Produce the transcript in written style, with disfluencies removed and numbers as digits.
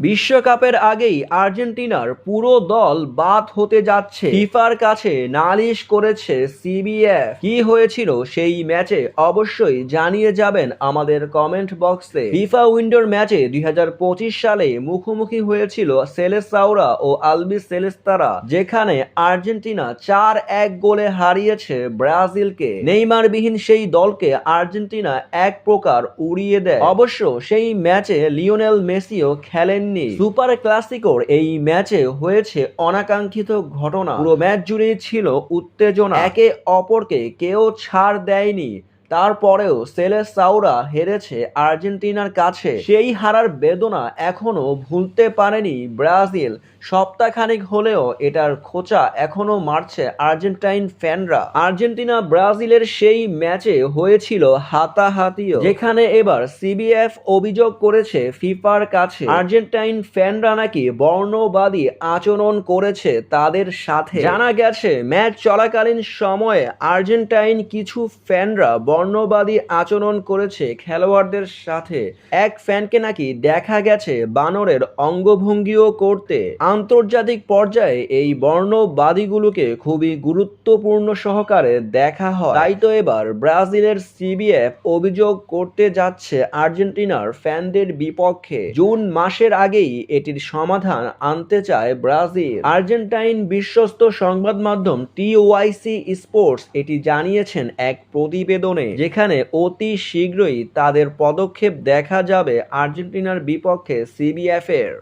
বিশ্বকাপের আগেই আর্জেন্টিনার পুরো দল বাদ হতে যাচ্ছে। ফিফার কাছে নালিশ করেছে সিবিএফ। কি হয়েছিল সেই ম্যাচে অবশ্যই জানিয়ে যাবেন আমাদের কমেন্ট বক্সে। ফিফা উইন্ডোর ম্যাচে 2025 সালে মুখোমুখি হয়েছিল সেলেসাওরা ও আলবি সেলেস্তারা, যেখানে আর্জেন্টিনা 4-1 গোলে হারিয়েছে ব্রাজিলকে। নেইমারবিহীন সেই দলকে আর্জেন্টিনা এক প্রকার উড়িয়ে দেয়। অবশ্য সেই ম্যাচে লিওনেল মেসিও খেলেন। সুপার ক্লাসিকোর এই ম্যাচে হয়েছে অনাকাঙ্ক্ষিত ঘটনা। পুরো ম্যাচ জুড়েই ছিল উত্তেজনা, একে অপরকে কেউ ছাড় দেয়নি। তারপরেও সেলেসাওরা হেরেছে আর্জেন্টিনার কাছে। সেই হারার বেদনা এখনো ভুলতে পারেনি ব্রাজিল। সপ্তাহখানেক হলেও এটার খোঁচা এখনো মারছে আর্জেন্টাইন ফ্যানরা। আর্জেন্টিনা ব্রাজিলের সেই ম্যাচে হয়েছিল হাতাহাতিও, যেখানে এবার সিবিএফ অভিযোগ করেছে ফিফার কাছে আর্জেন্টাইন ফ্যানরা নাকি বর্ণবাদী আচরণ করেছে তাদের সাথে। জানা গেছে ম্যাচ চলাকালীন সময়ে আর্জেন্টাইন কিছু ফ্যানরা বর্ণবাদী আচরণ করেছে খেলোয়াড়দের সাথে। এক ফ্যানকে নাকি দেখা গেছে বানরের অঙ্গভঙ্গিও করতে। আন্তর্জাতিক পর্যায়ে এই বর্ণবাদীগুলোকে খুবই গুরুত্বপূর্ণ সহকারে দেখা হয়। তাই তো এবার ব্রাজিলের সিবিএফ অভিযোগ করতে যাচ্ছে আর্জেন্টিনার ফ্যানদের বিপক্ষে। জুন মাসের আগেই এটির সমাধান আনতে চায় ব্রাজিল। আর্জেন্টাইন বিশ্বস্ত সংবাদ মাধ্যম টিওয়াইসি স্পোর্টস এটি জানিয়েছেন এক প্রতিবেদনে, যেখানে অতি শীঘ্রই তাদের পদক্ষেপ দেখা যাবে আর্জেন্টিনার বিপক্ষে সিবিএফ এর।